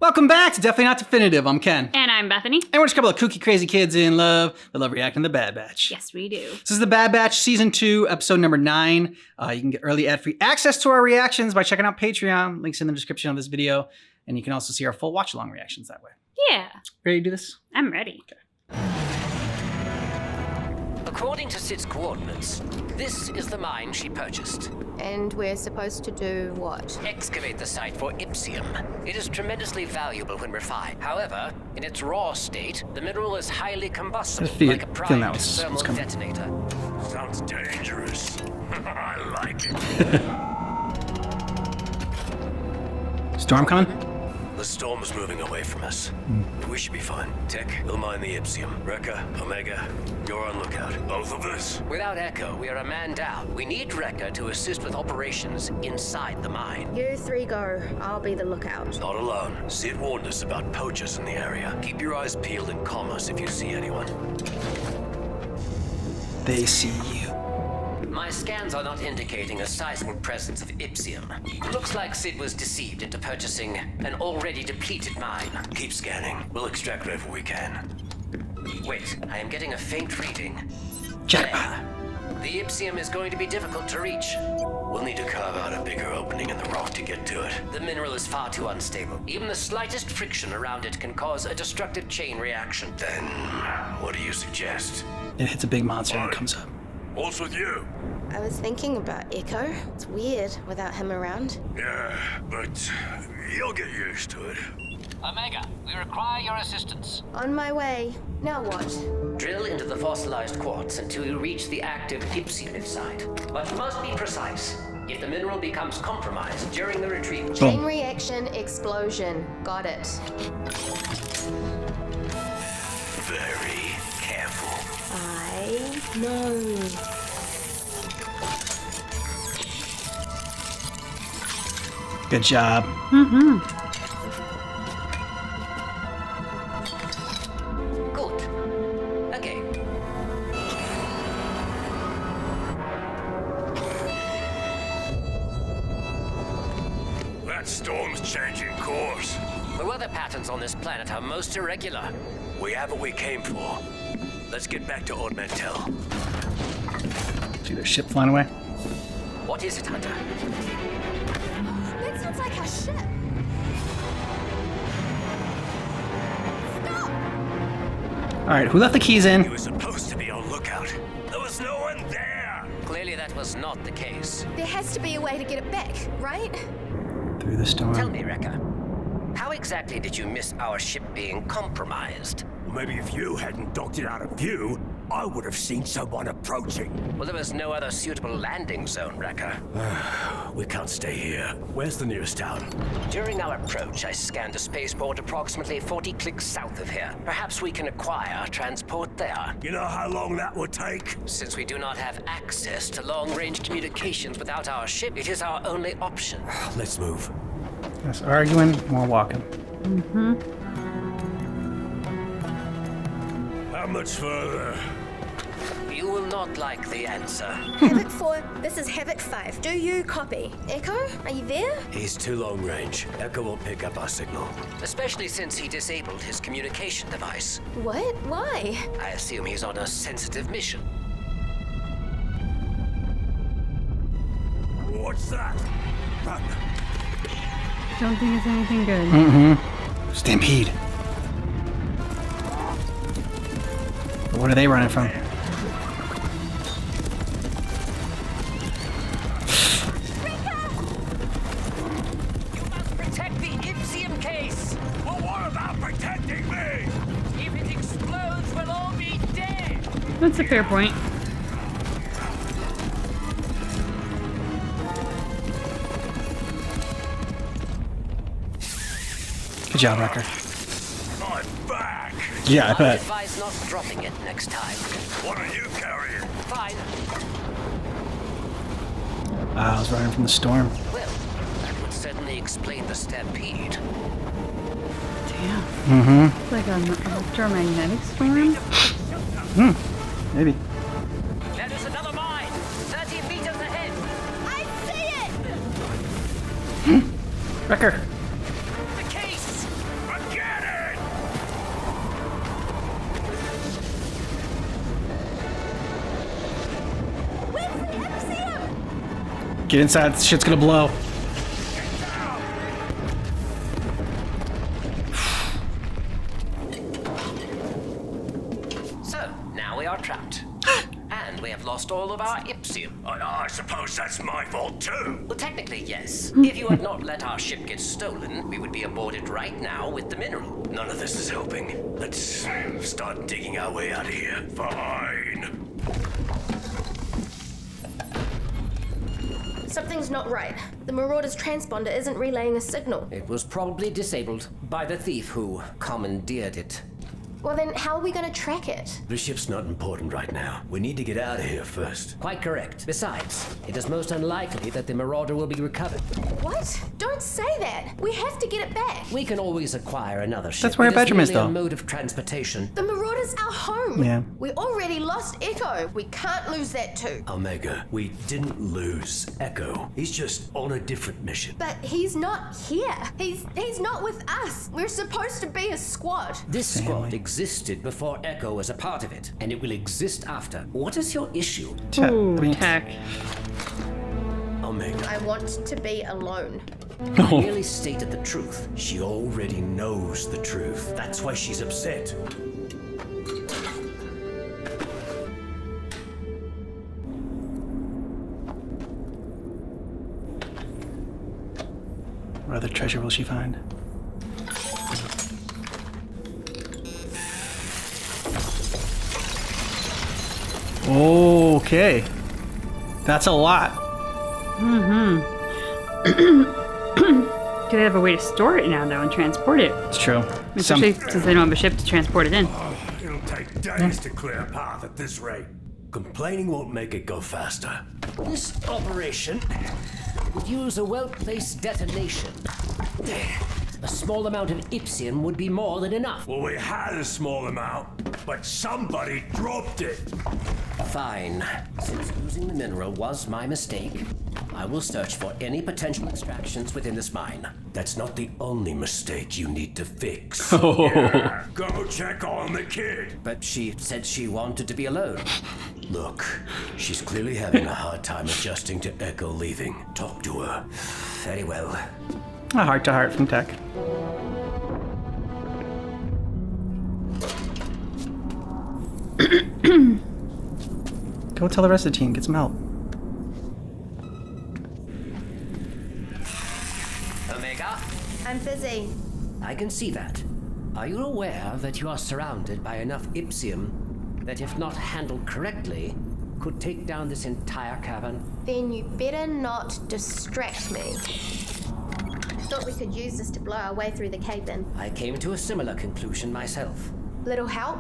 Welcome back to Definitely Not Definitive. I'm Ken. And I'm Bethany. And we're just a couple of kooky, crazy kids in love that love reacting to The Bad Batch. Yes, we do. This is The Bad Batch Season 2, Episode number 9. You can get early ad-free access to our reactions by checking out Patreon. Links in the description of this video. And you can also see our full watch-along reactions that way. Yeah. Ready to do this? I'm ready. Okay. According to Sid's coordinates, this is the mine she purchased. And we're supposed to do what? Excavate the site for Ipsium. It is tremendously valuable when refined. However, in its raw state, the mineral is highly combustible, like a feeling that primed was thermal coming. detonator. Sounds dangerous. I like it. Storm coming? The storm's moving away from us. We should be fine. Tech, we'll mine the Ipsium. Rekka, Omega, you're on lookout. Both of us. Without Echo, we are a man down. We need Rekka to assist with operations inside the mine. You three go. I'll be the lookout. Not alone. Sid warned us about poachers in the area. Keep your eyes peeled and calm us if you see anyone. They see you. My scans are not indicating a sizable presence of Ipsium. Looks like Sid was deceived into purchasing an already depleted mine. Keep scanning. We'll extract whatever we can. Wait, I am getting a faint reading. Jackpot. The Ipsium is going to be difficult to reach. We'll need to carve out a bigger opening in the rock to get to it. The mineral is far too unstable. Even the slightest friction around it can cause a destructive chain reaction. Then, what do you suggest? It hits a big monster and it comes up. What's with you? I was thinking about Echo. It's weird without him around. Yeah, but you'll get used to it. Omega, we require your assistance. On my way. Now what? Drill into the fossilized quartz until you reach the active Ipsium site. But you must be precise. If the mineral becomes compromised during the retrieval, Chain reaction explosion. Got it. Very careful. I know. Good job. good. Okay. That storm's changing course. The weather patterns on this planet are most irregular. We have what we came for. Let's get back to Ord Mantell. See their ship flying away? What is it, Hunter? That sounds like a ship. Stop! Alright, who left the keys You in? were supposed to be on lookout. There was no one there. Clearly that was not the case. There has to be a way to get it back, right? Through the storm. Tell me, Rekka, how exactly did you miss our ship being compromised? Maybe if you hadn't docked it out of view, I would have seen someone approaching. Well, there was no other suitable landing zone, Rekka. We can't stay here. Where's the nearest town? During our approach, I scanned a spaceport approximately 40 clicks south of here. Perhaps we can acquire transport there. You know how long that would take? Since we do not have access to long-range communications without our ship, it is our only option. Let's move. Less arguing, more walking. How much further? You will not like the answer. Havoc 4, this is Havoc 5. Do you copy? Echo, are you there? He's too long range. Echo won't pick up our signal. Especially since he disabled his communication device. What? Why? I assume he's on a sensitive mission. What's that? Run. Don't think it's anything good. Stampede. What are they running from? You must protect the Ipsium case! Well, what about protecting me? If it explodes, we'll all be dead! That's a fair point. Good job, Wrecker. I'm back. Yeah, I I bet. advise not dropping it next time. What are you carrying? Fine. I was running from the storm. Well, that would certainly explain the stampede. Damn. It's like an electromagnetic storm. Maybe. There is another mine! 30 meters ahead! I see it! Wrecker. The case! Get inside. This shit's gonna blow. So, now we are trapped. And we have lost all of our Ipsium. I suppose that's my fault too. Well, technically, yes. If you had not let our ship get stolen, we would be aboard right now with the mineral. None of this is helping. Let's start digging our way out of here. Fine. Something's not right. The Marauder's transponder isn't relaying a signal. It was probably disabled by the thief who commandeered it. Well then, how are we gonna track it? The ship's not important right now. We need to get out of here first. Quite correct. Besides, it is most unlikely that the Marauder will be recovered. What? Don't say that. We have to get it back. We can always acquire another ship. That's where It our bedroom is, merely though. a mode of transportation. The Marauder's our home. Yeah. We already lost Echo. We can't lose that too. Omega, we didn't lose Echo. He's just on a different mission. But he's not here. He's not with us. We're supposed to be a squad. This squad existed before Echo was a part of it, and it will exist after. What is your issue? Ooh, tech. Omega, I want to be alone. I merely stated the truth. she already knows the truth. That's why she's upset. What other treasure will she find? Okay. That's a lot. Do they have a way to store it now, though, and transport it? It's true. Especially since they don't have a ship to transport it in. It'll take days to clear a path at this rate. Complaining won't make it go faster. This operation would use a well-placed detonation. A small amount of Ipsium would be more than enough. Well, we had a small amount, but somebody dropped it. Fine. Since using the mineral was my mistake, I will search for any potential extractions within this mine. That's not the only mistake you need to fix. Yeah, go check on the kid. But she said she wanted to be alone. Look, she's clearly having a hard time adjusting to Echo leaving. Talk to her. Very well. A heart-to-heart from Tech. Go tell the rest of the team, get some help. Omega, I'm busy. I can see that. Are you aware that you are surrounded by enough Ipsium that, if not handled correctly, could take down this entire cavern? Then you better not distract me. Thought we could use this to blow our way through the cave in. I came to a similar conclusion myself. Little help?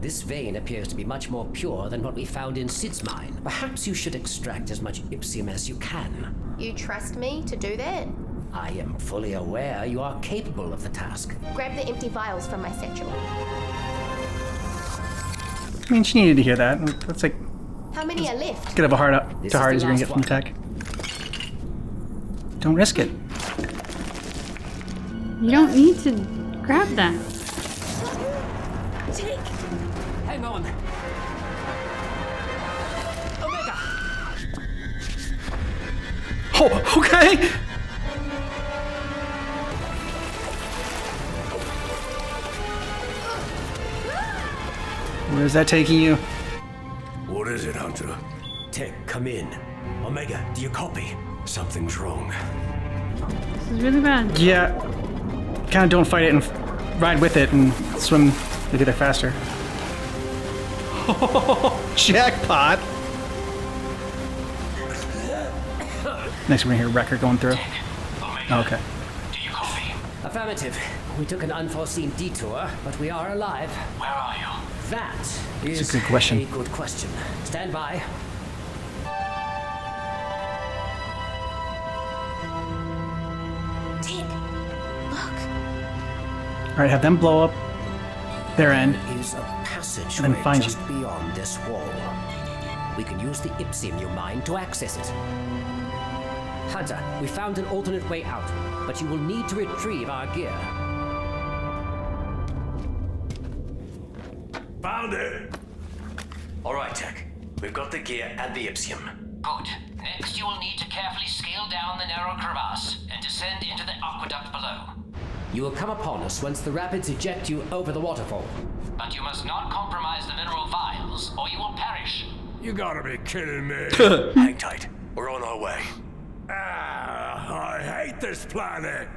This vein appears to be much more pure than what we found in Sid's mine. Perhaps you should extract as much Ipsium as you can. You trust me to do that? I am fully aware you are capable of the task. Grab the empty vials from my satchel. I mean, she needed to hear that. That's like How many are left? good of a heart This to is heart the as you're gonna last get from one. Tech. Don't risk it. You don't need to grab that. Tick! Hang on! Omega! Oh, okay. Where's that taking you? What is it, Hunter? Tech, come in. Omega, do you copy? Something's wrong. This is really bad. Yeah. Kind of don't fight it and ride with it and swim to get there faster. Jackpot! Next, we're gonna hear Wrecker going through. Okay. Affirmative. We took an unforeseen detour, but we are alive. Where are you? That is a good question. a good question. Stand by. Tick! Look! All right, have them blow up their end. Is a passageway And then find just beyond this wall. We can use the Ipsium you mine to access it. Hunter, we found an alternate way out, but you will need to retrieve our gear. Found it! All right, Tech. We've got the gear and the Ipsium. Good. Next, you will need to carefully scale down the narrow crevasse and descend into the aqueduct below. You will come upon us once the rapids eject you over the waterfall. But you must not compromise the mineral vials, or you will perish. You gotta be kidding me. Hang tight. We're on our way. I hate this planet.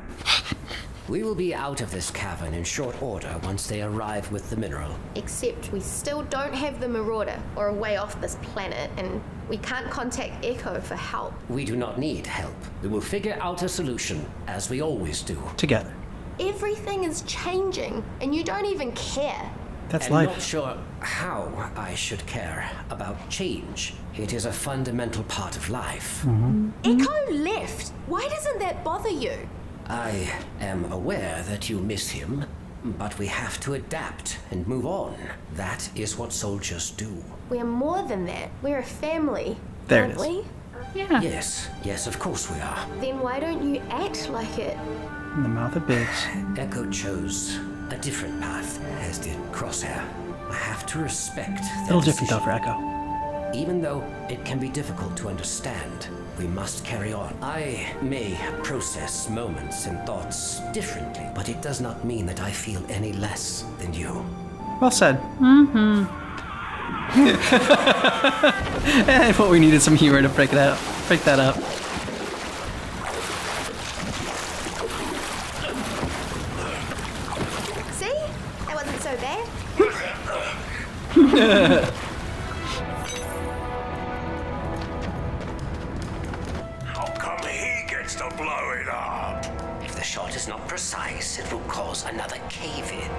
We will be out of this cavern in short order once they arrive with the mineral. Except we still don't have the Marauder or a way off this planet, and we can't contact Echo for help. We do not need help. We will figure out a solution, as we always do. Together. Everything is changing, and you don't even care. That's I'm life. not sure how I should care about change. It is a fundamental part of life. Echo left. Why doesn't that bother you? I am aware that you miss him, but we have to adapt and move on. That is what soldiers do. We're more than that. We're a family. There it aren't is. we? Yeah. Yes, of course we are. Then why don't you act like it? In the mouth of Biggs. Echo chose a different path, as did Crosshair. I have to respect A their little different though decision. for Echo. Even though it can be difficult to understand, we must carry on. I may process moments and thoughts differently, but it does not mean that I feel any less than you. Well said. Mm-hmm. And what we needed some humor to break that up. See? That wasn't so bad. How come he gets to blow it up? If the shot is not precise, it will cause another cave-in.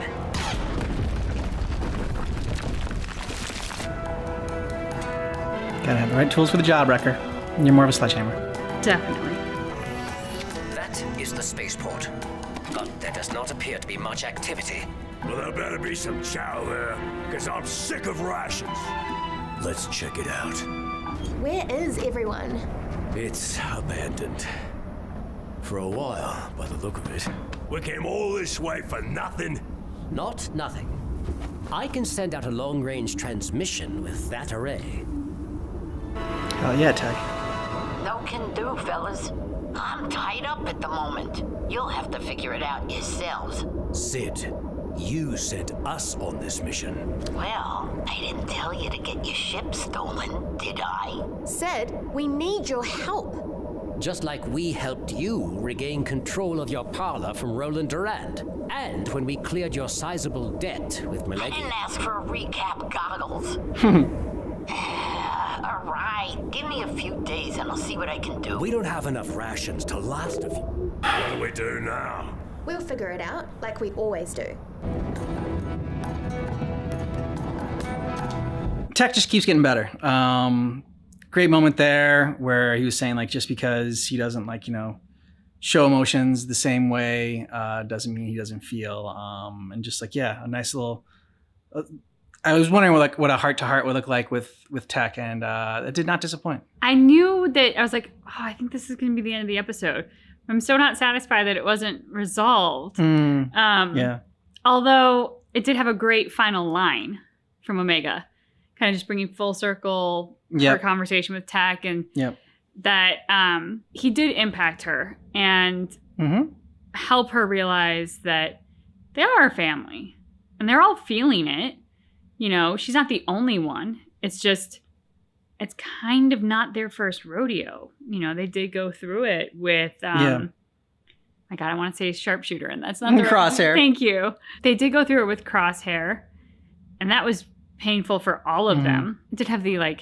Gotta have the right tools for the job, Wrecker. You're more of a sledgehammer. Definitely. That is the spaceport. But there does not appear to be much activity. Well, there better be some chow there, because I'm sick of rations. Let's check it out. Where is everyone? It's abandoned. For a while, by the look of it. We came all this way for nothing? Not nothing. I can send out a long-range transmission with that array. Hell yeah, Tech. No can do, fellas. I'm tied up at the moment. You'll have to figure it out yourselves. Sid, you sent us on this mission. Well, I didn't tell you to get your ship stolen, did I? Sid, we need your help. Just like we helped you regain control of your parlor from Roland Durand. And when we cleared your sizable debt with I Malegi. didn't ask for recap goggles. All right, give me a few days and I'll see what I can do. We don't have enough rations to last a few. What do we do now? We'll figure it out, like we always do. Tech just keeps getting better. Great moment there where he was saying like just because he doesn't like, show emotions the same way doesn't mean he doesn't feel. And just like, yeah, a nice little. I was wondering what a heart to heart would look like with Tech, and it did not disappoint. I knew that I was like, oh, I think this is going to be the end of the episode. I'm so not satisfied that it wasn't resolved. Yeah. Although it did have a great final line from Omega, kind of just bringing full circle her conversation with Tech, and that he did impact her and help her realize that they are a family and they're all feeling it. She's not the only one. It's just, it's kind of not their first rodeo. They did go through it with, my God, I want to say sharpshooter, and that's not the Crosshair. Thank you. They did go through it with Crosshair, and that was painful for all of them. It did have the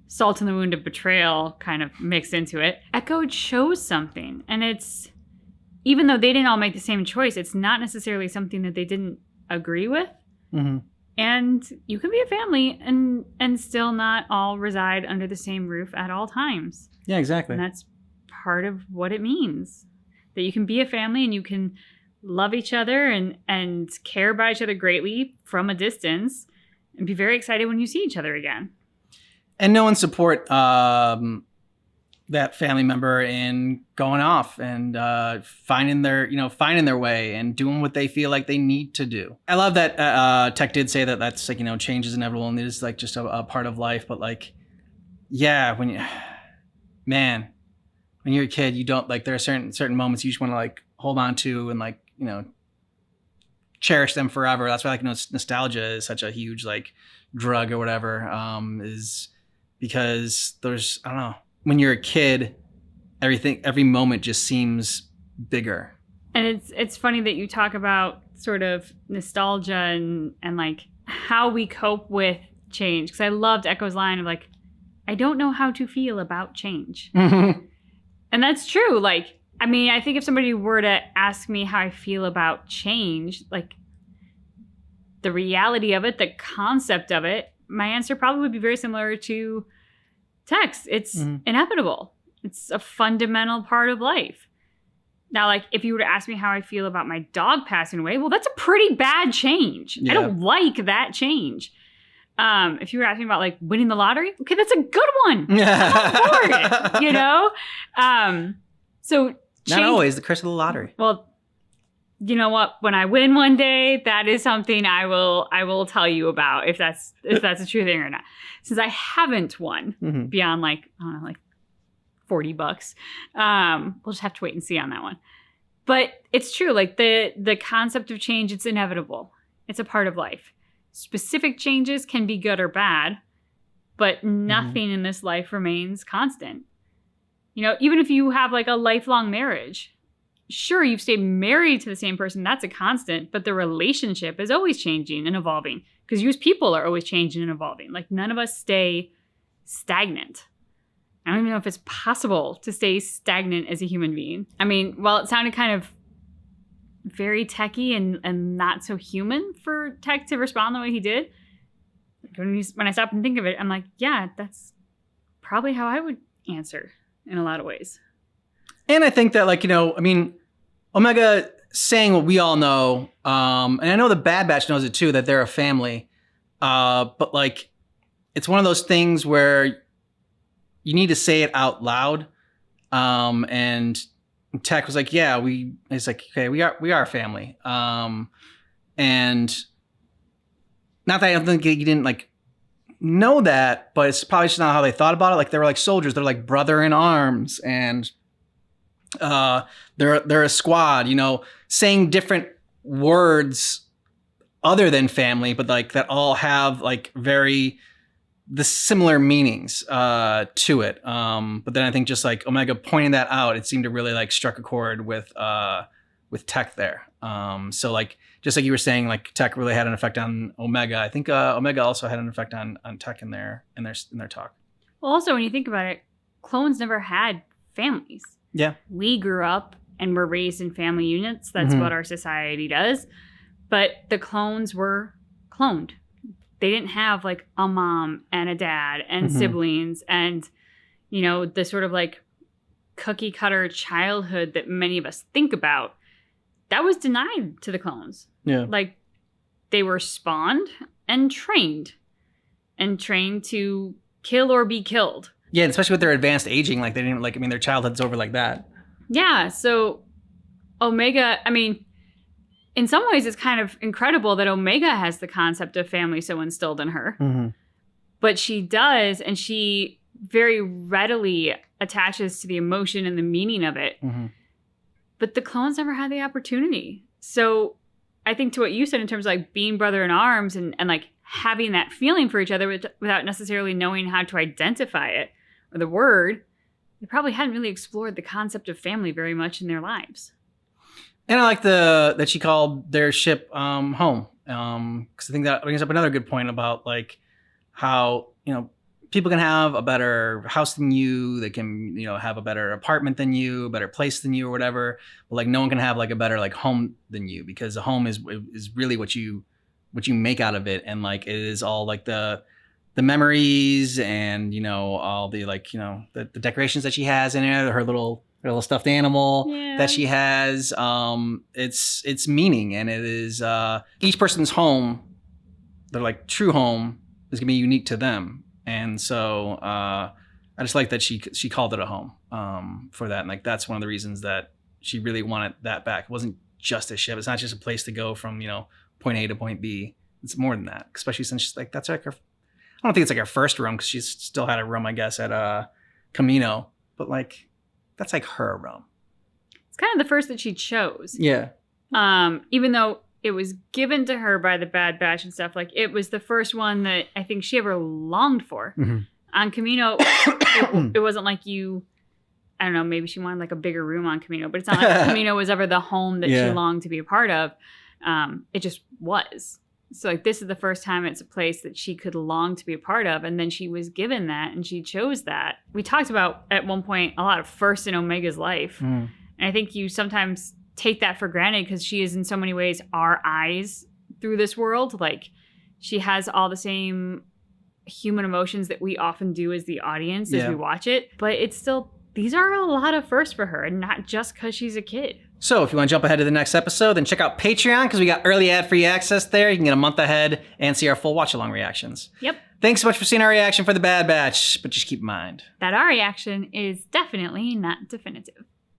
salt in the wound of betrayal kind of mixed into it. Echo chose something, and it's, even though they didn't all make the same choice, it's not necessarily something that they didn't agree with. And you can be a family and still not all reside under the same roof at all times. Yeah, exactly. And that's part of what it means. That you can be a family and you can love each other and care about each other greatly from a distance and be very excited when you see each other again. And no one support that family member in going off and finding their way and doing what they feel like they need to do. I love that Tech did say that that's change is inevitable and it is just a part of life. But when man, when you're a kid, you don't like, there are certain moments you just want to like hold on to and like, you know, cherish them forever. That's why like, you know, nostalgia is such a huge like drug or whatever, is because there's, I don't know, when you're a kid, every moment just seems bigger. And it's funny that you talk about sort of nostalgia and like how we cope with change. Because I loved Echo's line of like, I don't know how to feel about change. Mm-hmm. And that's true. Like, I mean, I think if somebody were to ask me how I feel about change, like the reality of it, the concept of it, my answer probably would be very similar to Tech's. It's inevitable. It's a fundamental part of life. Now, like, if you were to ask me how I feel about my dog passing away, well, that's a pretty bad change. Yeah. I don't like that change. If you were asking about like winning the lottery, okay, that's a good one. I'm on board, you know? So not always the curse of the lottery. Well, you know what? When I win one day, that is something I will tell you about if that's a true thing or not. Since I haven't won beyond like, I don't know, like $40. We'll just have to wait and see on that one. But it's true. Like the concept of change, it's inevitable. It's a part of life. Specific changes can be good or bad, but nothing in this life remains constant. You know, even if you have like a lifelong marriage, sure, you've stayed married to the same person, that's a constant, but the relationship is always changing and evolving because you as people are always changing and evolving. Like none of us stay stagnant. I don't even know if it's possible to stay stagnant as a human being. I mean, while it sounded kind of very techy and not so human for Tech to respond the way he did, when I stop and think of it, I'm like, yeah, that's probably how I would answer in a lot of ways. And I think that, like, you know, I mean, Omega saying what we all know, and I know the Bad Batch knows it too, that they're a family, but like, it's one of those things where you need to say it out loud, and Tech was like, yeah, it's like, okay, we are a family. And not that I don't think he didn't like know that, but it's probably just not how they thought about it. Like they were like soldiers, they're like brother in arms, and they're a squad, you know, saying different words other than family, but like that all have like the similar meanings to it. But then I think just like Omega pointing that out, it seemed to really like struck a chord with Tech there. So like, just like you were saying, like Tech really had an effect on Omega. I think Omega also had an effect on Tech in their talk. Well, also when you think about it, clones never had families. Yeah. We grew up and were raised in family units. That's what our society does. But the clones were cloned. They didn't have like a mom and a dad and siblings and, you know, the sort of like cookie cutter childhood that many of us think about. That was denied to the clones. Yeah. Like they were spawned and trained to kill or be killed. Yeah, especially with their advanced aging, like they didn't like, I mean, their childhood's over like that. Yeah. So Omega, I mean, in some ways, it's kind of incredible that Omega has the concept of family so instilled in her. But she does, and she very readily attaches to the emotion and the meaning of it. But the clones never had the opportunity. So I think to what you said in terms of like being brother in arms and like having that feeling for each other without necessarily knowing how to identify it or the word, they probably hadn't really explored the concept of family very much in their lives. And I like that she called their ship home, because I think that brings up another good point about like how, you know, people can have a better house than you, they can, you know, have a better apartment than you, a better place than you or whatever, but like no one can have like a better like home than you, because a home is really what you make out of it, and like it is all like the memories and, you know, all the like, you know, the decorations that she has in it, her little stuffed animal that she has. It's meaning, and it is each person's home, their like true home, is gonna be unique to them. And so I just like that she called it a home for that. And like that's one of the reasons that she really wanted that back. It wasn't just a ship. It's not just a place to go from, you know, point A to point B. It's more than that, especially since she's like, that's like her, I don't think it's like her first room, because she's still had a room, I guess, at Camino. but like that's like her realm. It's kind of the first that she chose. Yeah. Even though it was given to her by the Bad Batch and stuff, like it was the first one that I think she ever longed for. Mm-hmm. On Kamino, it wasn't like I don't know, maybe she wanted like a bigger room on Kamino, but it's not like Kamino was ever the home that she longed to be a part of. It just was. So like this is the first time it's a place that she could long to be a part of, and then she was given that and she chose that. We talked about at one point a lot of firsts in Omega's life. And I think you sometimes take that for granted because she is in so many ways our eyes through this world. Like she has all the same human emotions that we often do as the audience as we watch it, but it's still, these are a lot of firsts for her, and not just because she's a kid. So if you want to jump ahead to the next episode, then check out Patreon because we got early ad-free access there. You can get a month ahead and see our full watch-along reactions. Yep. Thanks so much for seeing our reaction for The Bad Batch, but just keep in mind that our reaction is definitely not definitive.